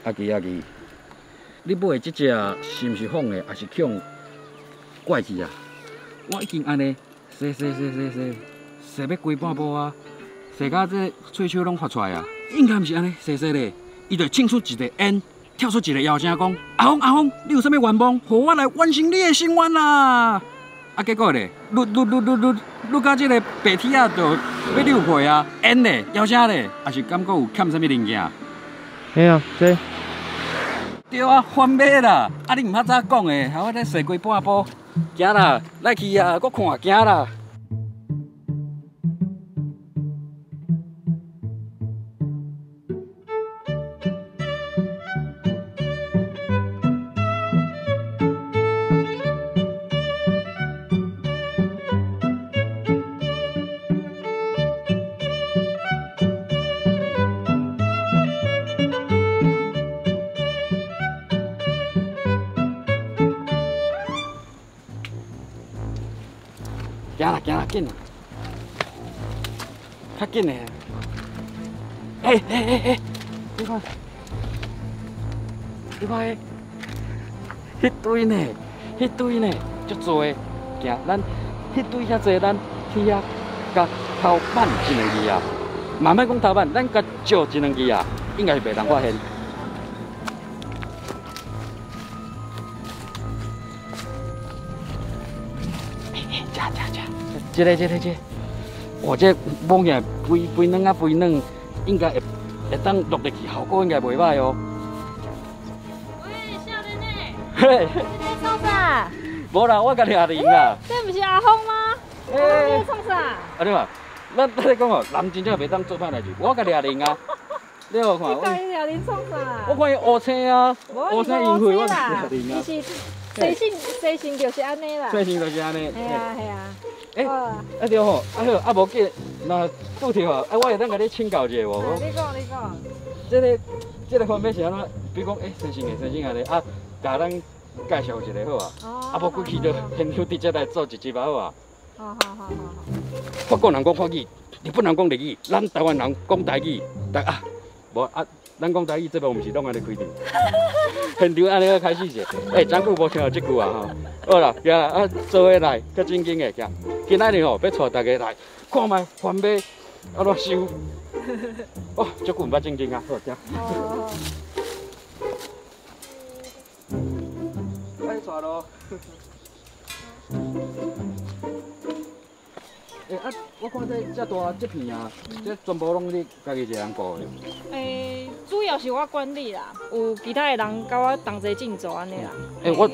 阿基，你买的这只是毋是仿的，还是用怪去啊？我已经安尼洗要规半步啊，洗到这喙鬚拢发出来啊，应该毋是安尼洗咧，伊就庆出一个烟，跳出一个摇声讲：阿峰，你有啥物愿望？互我来完成你的心愿啦！啊，结果咧，愈到这个白铁啊，就要溜过啊，烟咧，摇声咧，还是感觉有欠啥物零件？嘿啊，这。对啊，翻马啦！啊，你毋较早讲的，害我再洗过半步，行啦，来去啊，搁看行啦。行啦，紧啦，较紧嘞！你看，迄堆呢，足多的，行，咱迄堆遐济，咱去遐甲头挽一两支啊，慢慢讲头挽，咱甲照一两支啊，应该是袂当发现。这个，哇！这摸起来肥嫩，应该会当落得去，效果应该袂歹哦。喂，少年呢？嘿，你在创啥？无啦，我甲你阿玲啦。这不是阿峰吗？你在创啥？啊对嘛，咱讲哦，人真正袂当做歹代志，我甲你阿玲啊。你有看？你甲你阿玲创啥？我看伊乌青啊，乌青淫秽，我甲你阿玲啊。是细性就是安尼啦。细性就是安尼。系啊。对吼，无紧，那拄着吼，我会当甲你请教一下无？你讲。这个方面是安怎？比如讲，先生安尼啊，甲咱介绍一下好啊。啊，无过去就现场直接来做一集好啊。好。法国人讲法语，日本人讲日语，咱台湾人讲台语，无啊，咱讲台语这边毋是拢安尼开场。现场安尼开始者，真久无听到这句啊吼。好啦，行啦，啊，做伙来，较正经的行。今仔日吼，要带大家来看卖番马安怎收。哦，足久毋捌正经啊，好行。来带咯。我看这大这片啊，这全部拢你家己一个人顾的。主要是我管理啦，有其他的人甲我同齐进组安尼啦。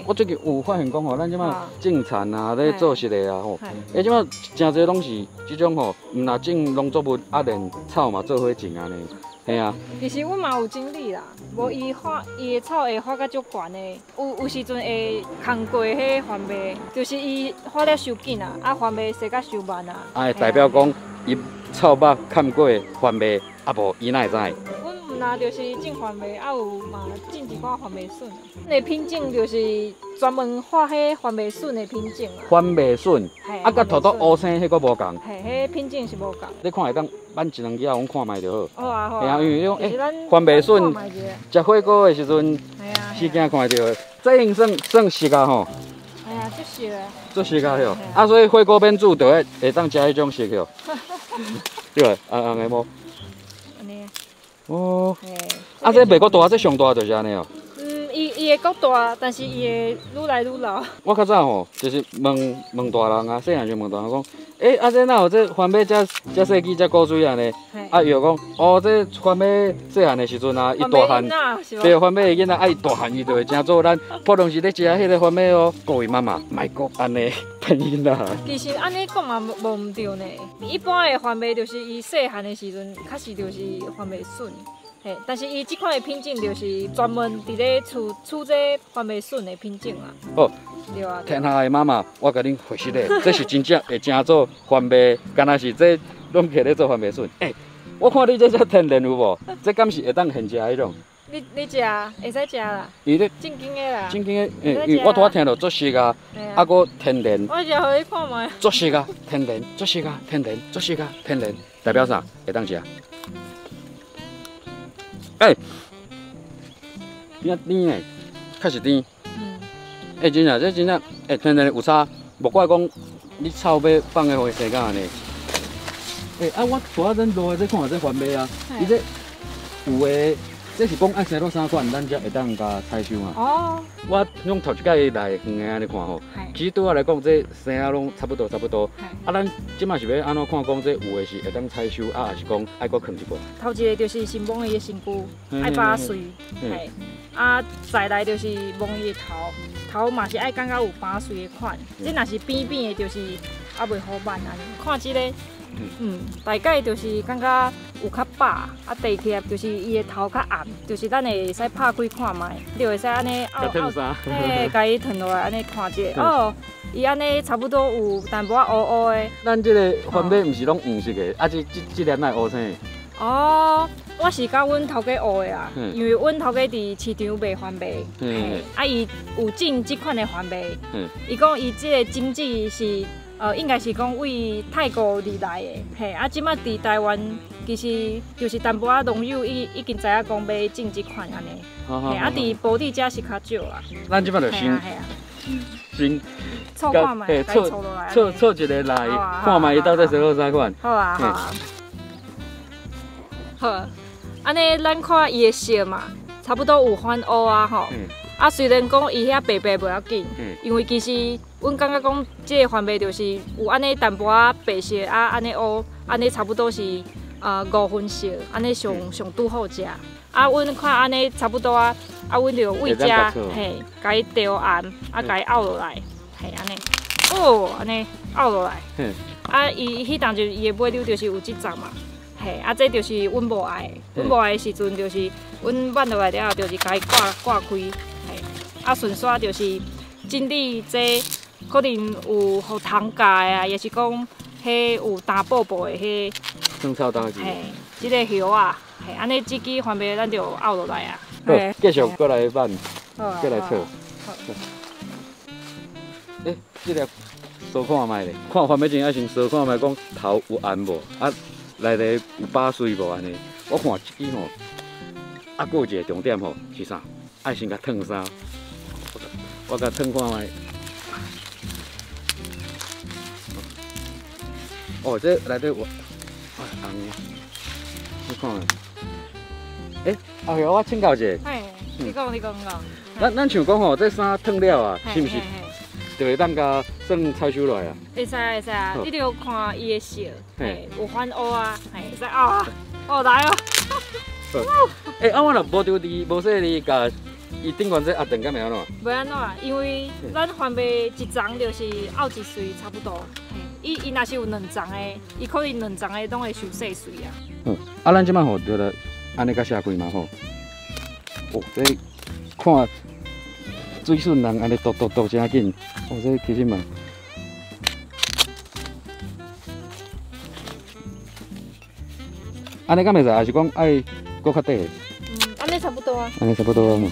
我最近有发现讲吼，咱即马种田啊，咧做实个啊吼，即马真侪拢是即种吼，毋若种农作物，啊连草嘛做伙种安尼。嘿啊。其实阮嘛有经历啦，无伊的草会发甲足悬的，有时阵会扛过迄番马，就是伊发了收紧啊，啊番马生甲收慢啊。代表讲伊草把砍过番马，啊无伊哪会知？阮毋那就是种番马，啊有嘛种一寡番马笋。阮的品种就是专门发迄番马笋的品种啊。番马笋，啊甲土豆乌生迄个无共。迄品种是无共。你看会当挽一两支啊，阮看卖就好。好啊。嘿啊，因为种番马笋食火锅的时阵，时间看到，这已经算熟啊吼。哎呀，足熟的。足熟啊吼，啊所以火锅免煮就会当食迄种熟吼。对，红的无。安尼。哦。这袂够大，这上大就是安尼哦。伊会够大，但是伊会愈来愈老。我较早吼，就是问大人啊，细汉就问大人讲，这哪有这番马遮细枝遮古水安尼？伊就讲，这番马细汉的时阵啊，伊大汉，对，番马的囡仔，伊大汉伊就会真做咱普通时咧食迄个番马哦。各位妈妈，莫讲安尼骗囡仔。其实安尼讲嘛无毋对呢，一般的番马就是伊细汉的时阵，确实就是番马笋。但是伊即款的品种就是专门伫咧出这番马笋的品种啊。哦，对啊。天下的妈妈，我甲恁回实咧，这是真正会真做番马，敢若是这拢起咧做番马笋。我看你这天然有无？这敢是会当现食迄种？你食会使食啦。伊咧正经的啦。正经的，因为我拄听到足熟啊，啊个天然。我食互你看卖。足熟啊，天然，足熟啊，天然，足熟啊，天然，代表啥？会当食。边仔甜诶，确实甜。嗯，真正这真正，天天有差，无怪讲你草尾放的会生甲安尼。我带咱落的这看这番麦啊，伊这有诶，这是讲爱生落3款，咱才会当甲采收啊。哦，我用头一届来远的安尼看吼，其实对我来讲，这生啊拢差不多。咱即马是要安怎看讲，这有的是会当采收，还是讲爱搁放一步？头一个就是先摸伊的身躯，爱拔碎，嘿，再来就是摸伊的头嘛是爱感觉有拔碎的款。这若是扁的，就是袂好挽安尼。看这个。大概就是感觉有较饱，第二个就是伊的头较暗，就是咱会使拍开看卖，你会使安尼嘿，甲伊腾落来安尼看一下，哦，伊安尼差不多有淡薄仔乌乌的。咱这个番麦毋是拢黄色的，这粒乃乌青的。哦，我是甲阮头家学的啊，因为阮头家伫市场卖番麦，伊有进即款的番麦，伊讲伊即个种子是。应该是讲为泰国而来的，嘿，即马伫台湾其实就是淡薄仔农友已经知影讲要种即款安尼，嘿，伫保地遮是较少啦。咱即马就先凑看卖，凑一个来看卖伊到底生落啥款。好啊。好，安尼咱看伊的色嘛，差不多有反乌啊吼。虽然讲伊遐白白袂要紧，因为其实阮感觉讲即个番麦就是有安尼淡薄仔白色安尼乌，安尼差不多是5分色，安尼上拄好食。阮看安尼差不多阮就为食，嘿，甲伊调暗，甲伊拗落来，嘿，安尼，安尼拗落来。伊迄当就伊的尾溜就是有即丛嘛，嘿，这就是阮无爱的，阮无爱的时阵就是阮挽落来了后，就是甲伊挂开。顺续就是整理这可能有互虫咬啊，也是讲迄有淡薄薄的迄酸草当时。嘿，即个叶啊，嘿，安尼即支番麦咱就拗落来啊。好，继续过来挽，过来炒。这个烧看卖咧，看番麦前爱先烧看卖，讲头有红无，内底有拔水无安尼。我看即支吼，还有一个重点吼是啥？爱先甲烫衫。我甲烫看卖。哦，这内底有，红，你看下。后尾我请教一下。嘿，你讲。咱像讲吼，这衫烫了啊，是毋是就会当甲算采收落来啊？会使啊，你着看伊的色，嘿，有反乌啊，嘿，会使拗啊，来哦。我若无丢伫无说你甲伊顶悬这压断敢袂安怎？袂安怎，因为咱番麦一丛就是拗一穗差不多，嘿，伊若是有2丛的，伊可能2丛的拢会受细穗啊。咱即摆吼就来安尼甲下开嘛吼。这看水笋人安尼剁真紧，这其实嘛。安尼敢袂使，还是讲爱搁较短？安尼差不多啊。安尼差不多啊嘛。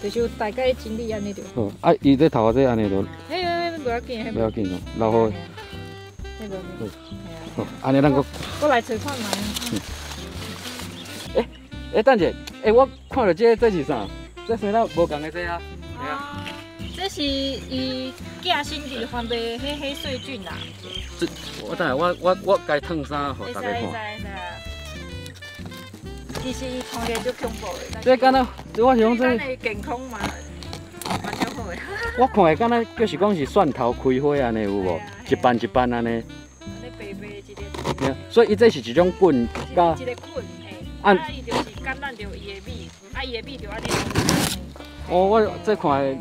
就是大概整理安尼就。好，伊这头这安尼就。嘿，不要紧，不要紧哦，留好。嘿，无紧。好，安尼咱搁来找看嘛。等者，我看到这是啥？这生了无共的这啊？这是伊寄生伫番麦迄细菌啦。我等下我该烫衫，互大家看。其实伊看起来就恐怖的。这敢若，我是讲这。咱的健康嘛，蛮少好的。我看的敢若就是讲是蒜头开花安尼有无？一瓣一瓣安尼。安尼白白一个。所以伊这是一种棍，加一个棍，嘿。伊就是感染着伊的米，伊的米就安尼。我这看的。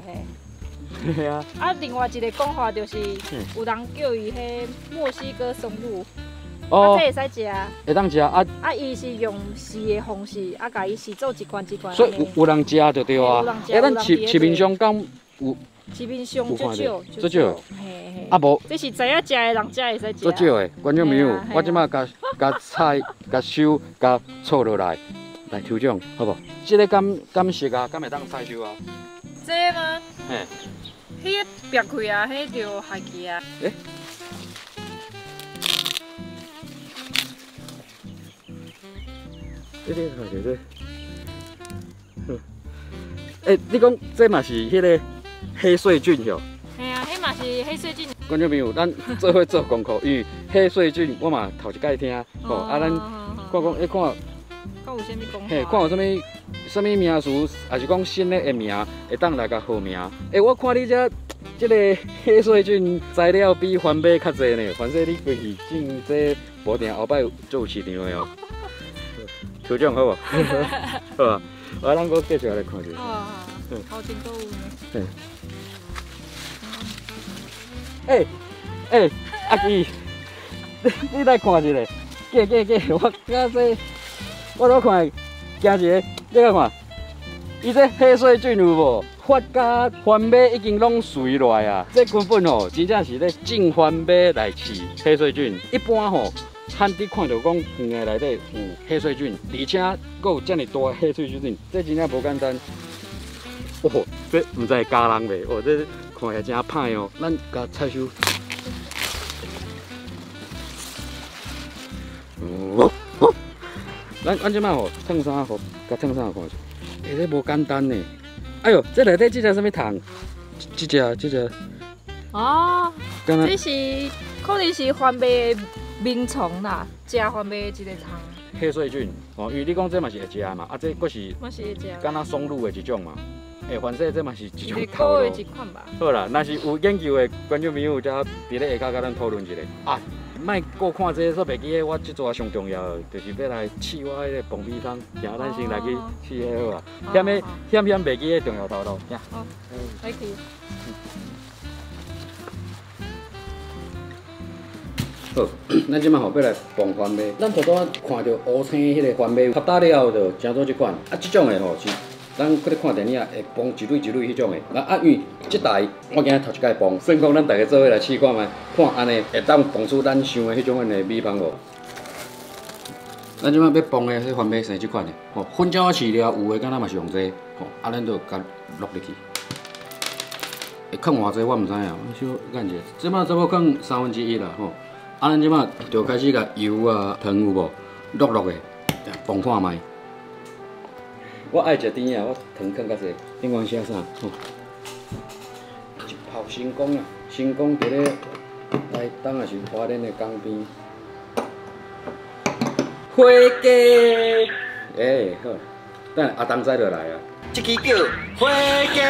嘿啊。另外一个讲法就是，有人叫伊迄墨西哥松露。这会使食，会当食伊是用试的方式，甲伊试做一罐一罐。所以有人食就对啊。咱市面上敢有？市面上足少，嘿。无。这是知影食的人才会使食。足少的，完全没有。我即马甲菜、甲收、甲炒落来抽奖，好不？这个敢熟啊？敢会当采收啊？这吗？嘿。迄个白开啊，迄就下去啊。看这。你讲这嘛是迄个黑水菌哟？嘿啊，迄嘛是黑水菌。观众朋友，咱做伙做功课，因为黑水菌我嘛头一摆听，吼，啊，咱看讲，看有啥物讲？嘿，看有啥物名词，还是讲新的名，会当来甲号名。我看你这个黑水菌材料比番麦较济呢，反正你规气种这无定后摆就有市场的哦。抽奖好无？好啊，咱搁继续来看一下。好真够有呢。阿基，你来看一下，我我都看，惊一个，你来看，伊这黑水菌有无？发甲番麦已经拢碎落啊！这根本吼，真正是咧种番麦来饲黑水菌。一般吼，罕地看到讲园的内底有黑水菌，而且佫有遮尔大的黑水菌，这真正无简单。哦，这唔知加人袂？哦，这看起来真歹哦。咱甲菜收。咱即摆吼烫衫吼，甲烫衫看下。这无简单呢。哎呦，这内底这只什么糖？这只。哦，这是可能是番麦的鸣虫啦，食番麦的一个糖。黑水菌，哦，因为你讲这嘛是会食嘛，啊，这佫是，嘛是会食，敢若松露的一种嘛。反正这嘛是一种一头路。一款吧。好啦，若是有研究的观众朋友，则伫咧下骹甲咱讨论一下啊。莫过看这煞袂记得，我这座上重要的，就是要来试我迄个爆米香，行，咱先来去试迄好啊。险袂记得重要头路，行。好，来去。好，咱即摆吼要来爆番麦，咱拄拄看到乌青迄个番麦，合打了后就成做即款。啊，即种的吼是。咱搁咧看电影会崩一蕊一蕊迄种的，啊，因为即台我今日头一摆崩，所以讲咱大家做伙来试看觅，看安尼会当崩出咱想的迄种的米香无？咱即摆要崩的迄番麦生即款的，吼，粉椒饲料有的敢若嘛是用这，吼，啊，咱就甲落入去。会放偌济我毋知影，小眼者，即摆差不多放1/3啦，吼，啊，咱即摆就开始甲油啊、糖有无落的，崩看觅。我爱食甜啊，我糖放较济。顶管写啥？吼，一泡成功啊！成功伫咧来当也是花莲的江边。花鸡，好，等阿东仔就来啊！这支叫花鸡。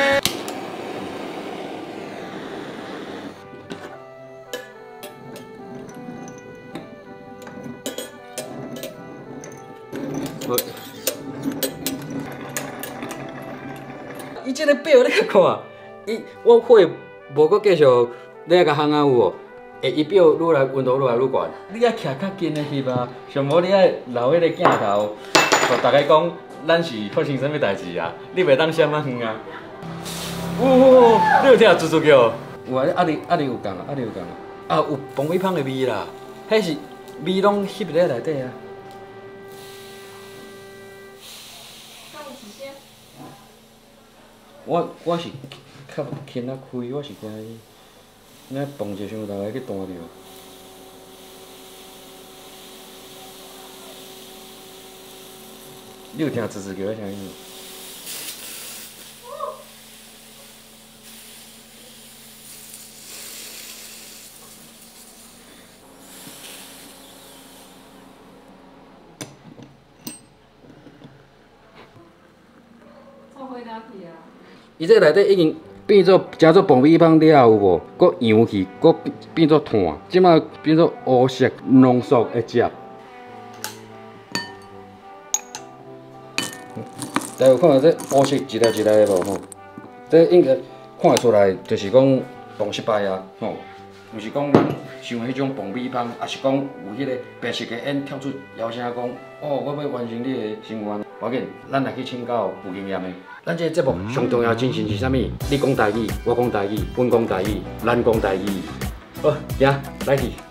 伊即个表你甲看，我火无搁继续你甲烘啊有无？伊表愈来温度愈来愈悬，你爱徛较近的翕啊，上无你爱留迄个镜头，互大家讲咱是发生啥物代志啊？你袂当闪啊远啊！你有听猪猪叫？有啊，你有讲啊，啊有爆米香的味啦，迄是味拢翕伫咧内底啊。我是较轻啊开，我是惊伊，那蹦一伤大个去弹着。你有听吱吱叫的声音无？伊这内底已经变做成做爆米香了有无？搁扬去，搁变做炭，即马变做乌色浓缩的汁。大家有看到这乌色一粒一粒的无吼？这应该看出来，就是讲爆失败啊，吼。就是讲咱想迄种爆米香，也是讲有迄个白色的烟跳出摇声讲，哦，我要完成你的心愿。要紧，咱来去请教有经验的。咱这个节目上重要精神是啥物？你讲台语，我讲台语，阮讲台语，咱讲台语。好，行，来去。